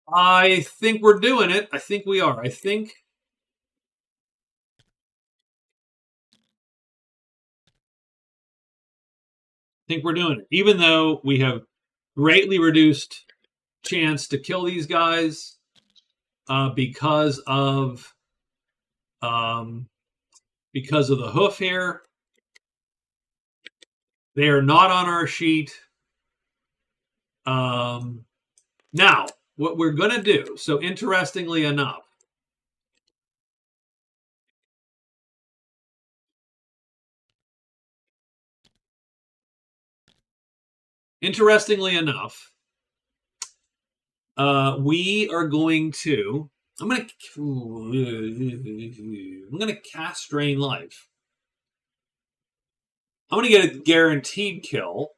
I think we're doing it. I think we are. I think we're doing it. Even though we have greatly reduced chance to kill these guys because of the hoof here. They are not on our sheet. Now, what we're going to do, so interestingly enough, we are going to. I'm going to cast Drain Life. I'm going to get a guaranteed kill.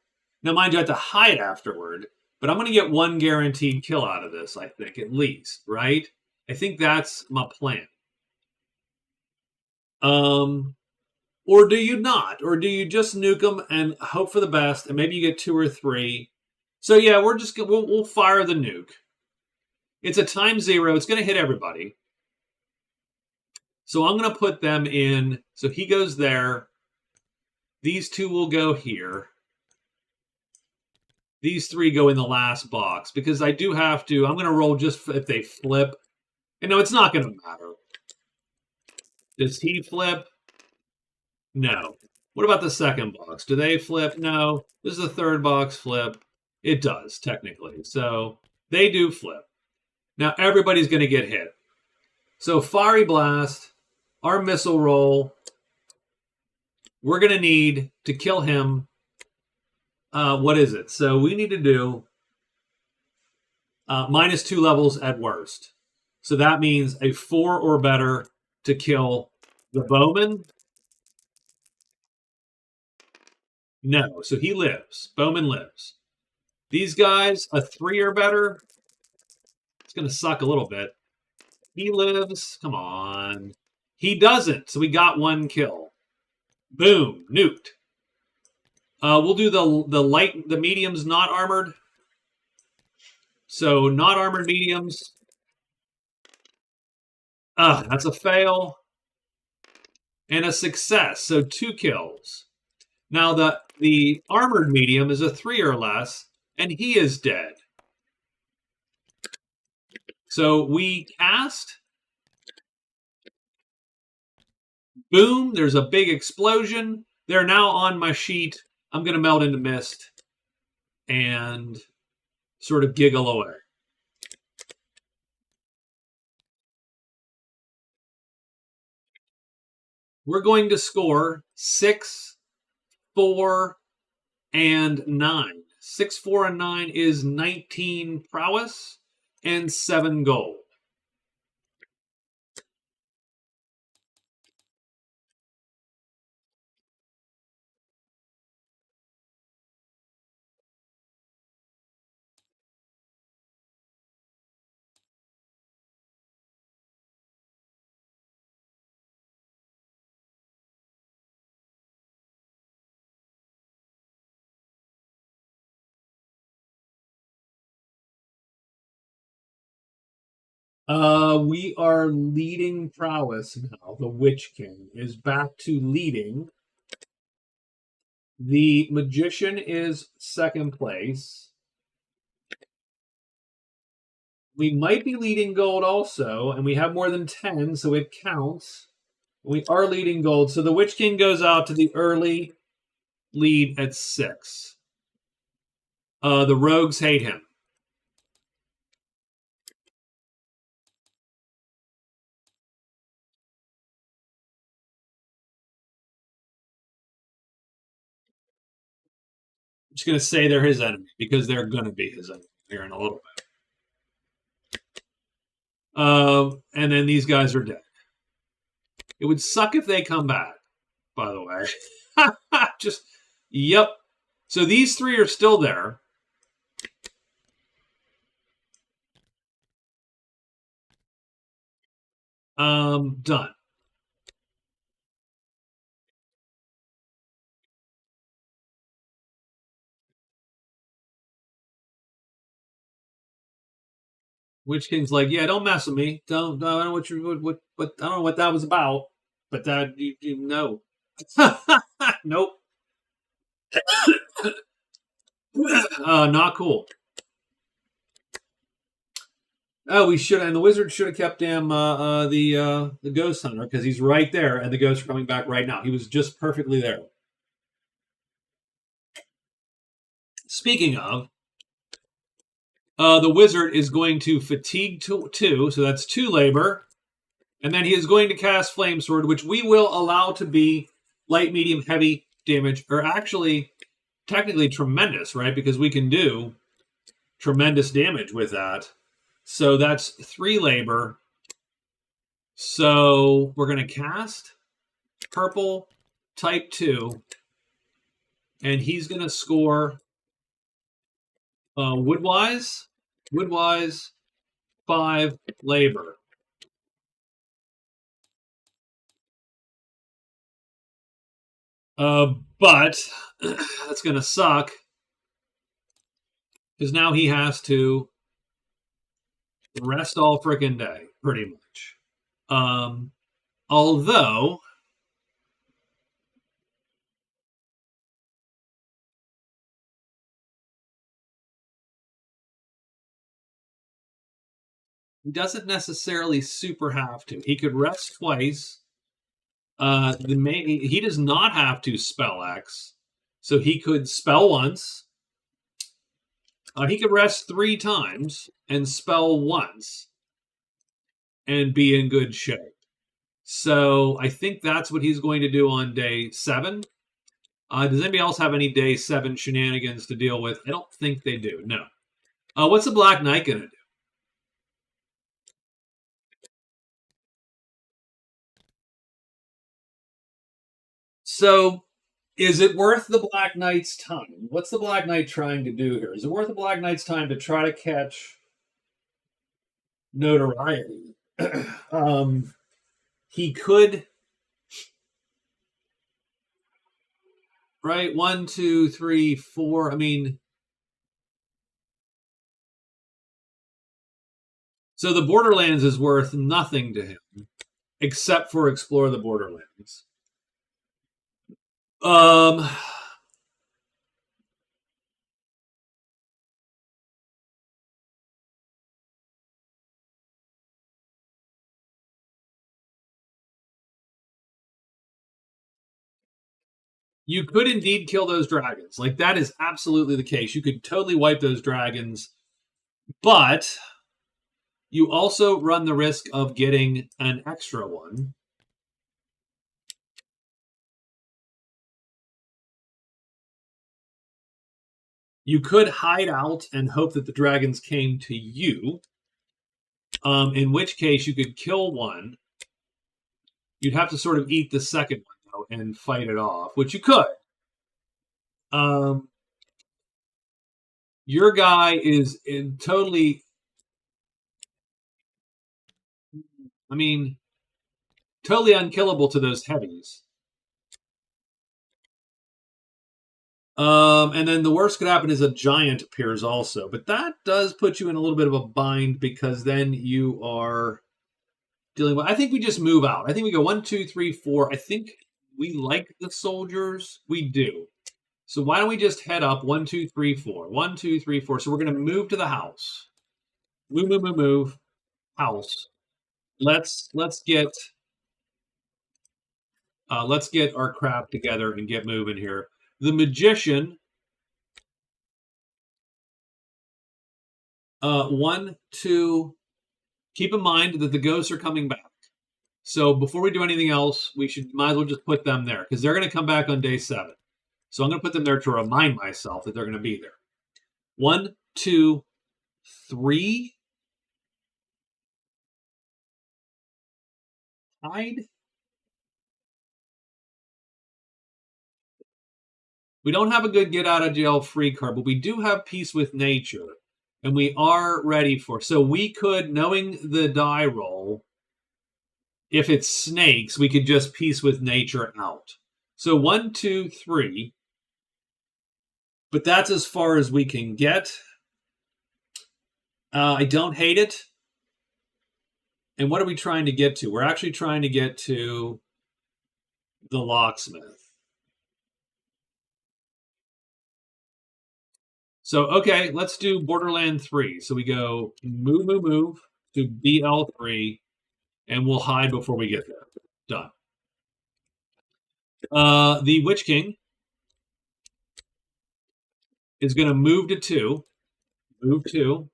Now, mind you, I have to hide afterward, but I'm going to get 1 guaranteed kill out of this, I think, at least, right? I think that's my plan. Or do you not? Or do you just nuke them and hope for the best, and maybe you get 2 or 3? So yeah, we'll fire the nuke. It's a ×0. It's going to hit everybody. So I'm going to put them in. So he goes there. These 2 will go here. These 3 go in the last box because I do have to. I'm going to roll just if they flip. And no, it's not going to matter. Does he flip? No. What about the second box? Do they flip? No. This is the third box flip. It does, technically. So they do flip. Now everybody's going to get hit. So Fiery Blast, our missile roll, we're going to need to kill him. What is it? So we need to do -2 levels at worst. So that means a 4 or better to kill the bowman. No, so he lives. Bowman lives. These guys, a 3 or better. It's going to suck a little bit. He lives. Come on. He doesn't, so we got 1 kill. Boom, nuked. We'll do the mediums not armored. So not armored mediums. That's a fail and a success. So 2 kills. Now the armored medium is a 3 or less, and he is dead. So we cast. Boom, there's a big explosion. They're now on my sheet. I'm going to melt into mist and sort of giggle away. We're going to score 6, 4, and 9. 6, 4, and 9 is 19 prowess and 7 gold. We are leading prowess now. The Witch King is back to leading. The Magician is second place. We might be leading gold also, and we have more than 10, so it counts. We are leading gold. So the Witch King goes out to the early lead at 6. The rogues hate him. I'm just going to say they're his enemy because they're going to be his enemy here in a little bit. And then these guys are dead. It would suck if they come back, by the way. Just, yep. So these 3 are still there. Done. Witch King's like, yeah, don't mess with me. Don't. I don't know what I don't know what that was about. But that you know, nope. Not cool. Oh, we should, and the wizard should have kept him the ghost hunter because he's right there, and the ghosts are coming back right now. He was just perfectly there. Speaking of, the wizard is going to fatigue 2, so that's 2 labor, and then he is going to cast flame sword, which we will allow to be light, medium, heavy damage, or actually, technically tremendous, right? Because we can do tremendous damage with that. So that's 3 labor. So we're going to cast purple type 2, and he's going to score woodwise 5 labor. But that's going to suck because now he has to rest all freaking day, pretty much. Although he doesn't necessarily super have to. He could rest twice. He does not have to spell X, so he could spell once. He could rest 3 times and spell once and be in good shape. So I think that's what he's going to do on day 7. Does anybody else have any day 7 shenanigans to deal with? I don't think they do. No. What's the Black Knight going to do? So is it worth the Black Knight's time? What's the Black Knight trying to do here? Is it worth the Black Knight's time to try to catch notoriety? He could, right? 1, 2, 3, 4. I mean, So the Borderlands is worth nothing to him, except for explore the Borderlands. Um, you could indeed kill those dragons. Like, that is absolutely the case. You could totally wipe those dragons, but you also run the risk of getting an extra one. You could hide out and hope that the dragons came to you, in which case you could kill one. You'd have to sort of eat the second one, though, and fight it off, which you could. Um, your guy is totally, I mean, totally unkillable to those heavies. And then the worst could happen is a giant appears also, but that does put you in a little bit of a bind because then you are dealing with. I think we just move out. I think we go 1, 2, 3, 4. I think we like the soldiers. We do. So why don't we just head up 1, 2, 3, 4. 1, 2, 3, 4. So we're going to move to the house. Move, move, move, move. House. Let's get our crap together and get moving here. The magician. 1, 2. Keep in mind that the ghosts are coming back. So before we do anything else, we might as well just put them there because they're going to come back on day 7. So I'm going to put them there to remind myself that they're going to be there. 1, 2, 3. Hide. We don't have a good get out of jail free card, but we do have peace with nature. And we are ready for. So we could, knowing the die roll, if it's snakes, we could just peace with nature out. So 1, 2, 3. But that's as far as we can get. I don't hate it. And what are we trying to get to? We're actually trying to get to the locksmith. So, okay, let's do Borderland 3. So we go move, move, move to BL3, and we'll hide before we get there. Done. The Witch King is going to move to 2. Move 2.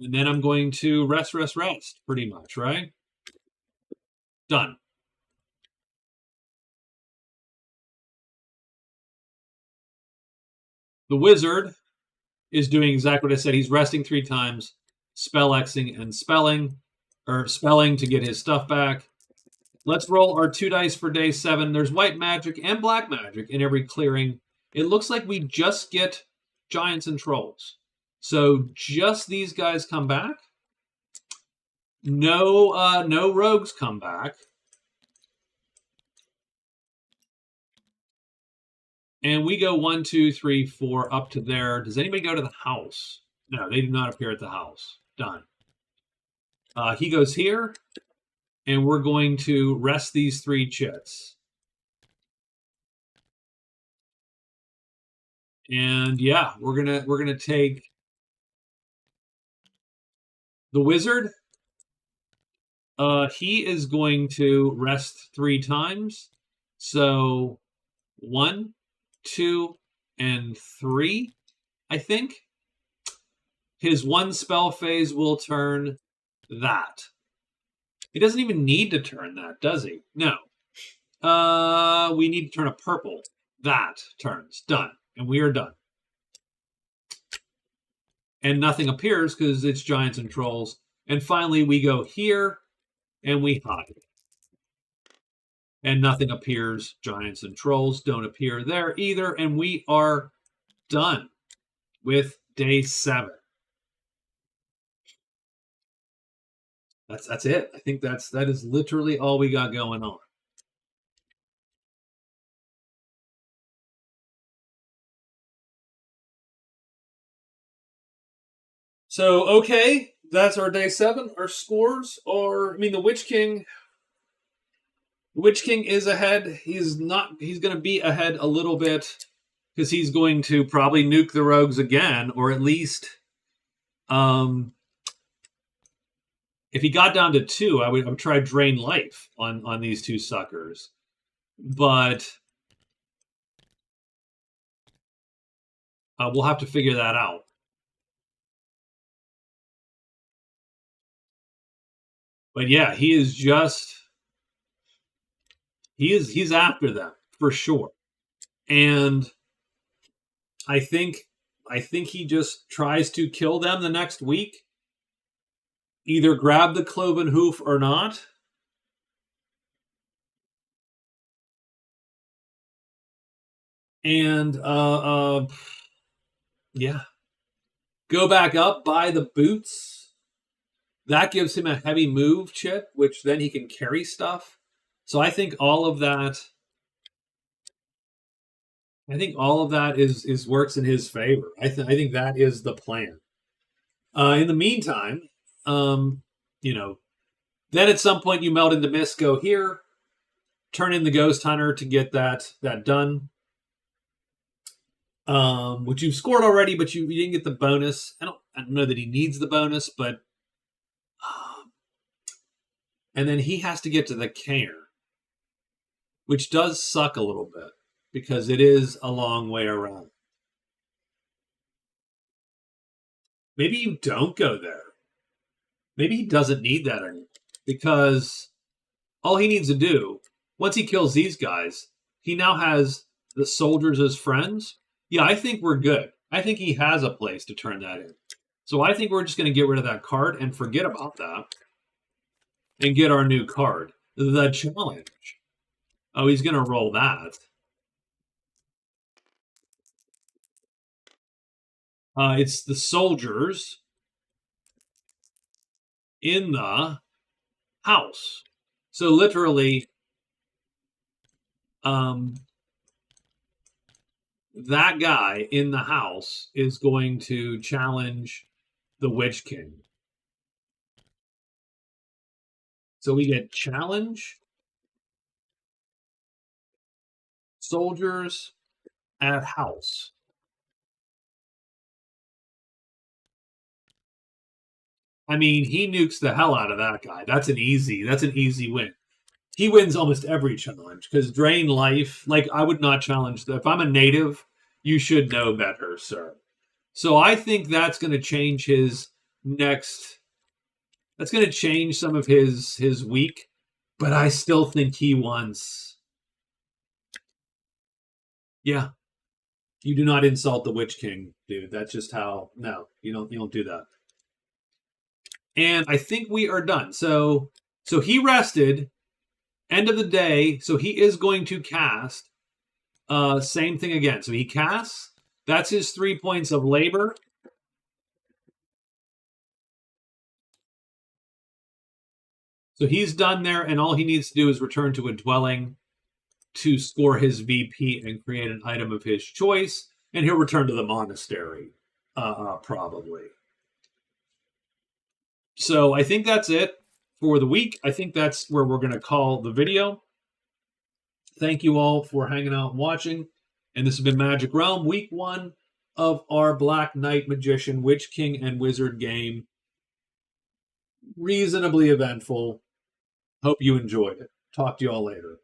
And then I'm going to rest, pretty much, right? Done. The wizard is doing exactly what I said. He's resting 3 times, spell-Xing and spelling, or spelling to get his stuff back. Let's roll our 2 dice for day 7. There's white magic and black magic in every clearing. It looks like we just get giants and trolls. So just these guys come back. No rogues come back. And we go 1, 2, 3, 4 up to there. Does anybody go to the house? No, they do not appear at the house. Done. He goes here, and we're going to rest these 3 chits. And yeah, we're gonna take the wizard. He is going to rest 3 times. So 1, 2, and 3, I think. His 1 spell phase will turn that. He doesn't even need to turn that, does he? No. We need to turn a purple. That turns. Done. And we are done. And nothing appears because it's giants and trolls. And finally, we go here, and we hide. And nothing appears. Giants and trolls don't appear there either. And we are done with day 7. That's it. I think that is literally all we got going on. So, okay, that's our day 7. Our scores are, I mean, the Witch King is ahead. He's not, he's going to be ahead a little bit because he's going to probably nuke the rogues again, or at least, um, if he got down to 2, I would try drain life on these two suckers. But we'll have to figure that out. But yeah, he's after them for sure. And I think he just tries to kill them the next week. Either grab the cloven hoof or not. And yeah. Go back up, buy the boots. That gives him a heavy move chip, which then he can carry stuff. So I think all of that is works in his favor. I think that is the plan. In the meantime, you know, then at some point you melt into mist, go here, turn in the Ghost Hunter to get that done. Which you've scored already, but you didn't get the bonus. I don't know that he needs the bonus, but and then he has to get to the Cairn, which does suck a little bit because it is a long way around. Maybe you don't go there. Maybe he doesn't need that anymore because all he needs to do, once he kills these guys, he now has the soldiers as friends. Yeah, I think we're good. I think he has a place to turn that in. So I think we're just going to get rid of that card and forget about that and get our new card, the challenge. Oh, he's going to roll that. It's the soldiers in the house. So literally, that guy in the house is going to challenge the Witch King. So we get challenge, soldiers at house. I mean, he nukes the hell out of that guy. That's an easy win. He wins almost every challenge because drain life, like I would not challenge that. If I'm a native, you should know better, sir. So I think that's going to change his next. That's going to change some of his week, but I still think he wants. Yeah, you do not insult the Witch King, dude. That's just how. No, you don't do that. And I think we are done. So he rested. End of the day, so he is going to cast. Same thing again. So he casts. That's his 3 points of labor. So he's done there, and all he needs to do is return to a dwelling to score his VP and create an item of his choice, and he'll return to the monastery, probably. So I think that's it for the week. I think that's where we're going to call the video. Thank you all for hanging out and watching. And this has been Magic Realm, week 1 of our Black Knight Magician, Witch King, and Wizard game. Reasonably eventful. Hope you enjoyed it. Talk to you all later.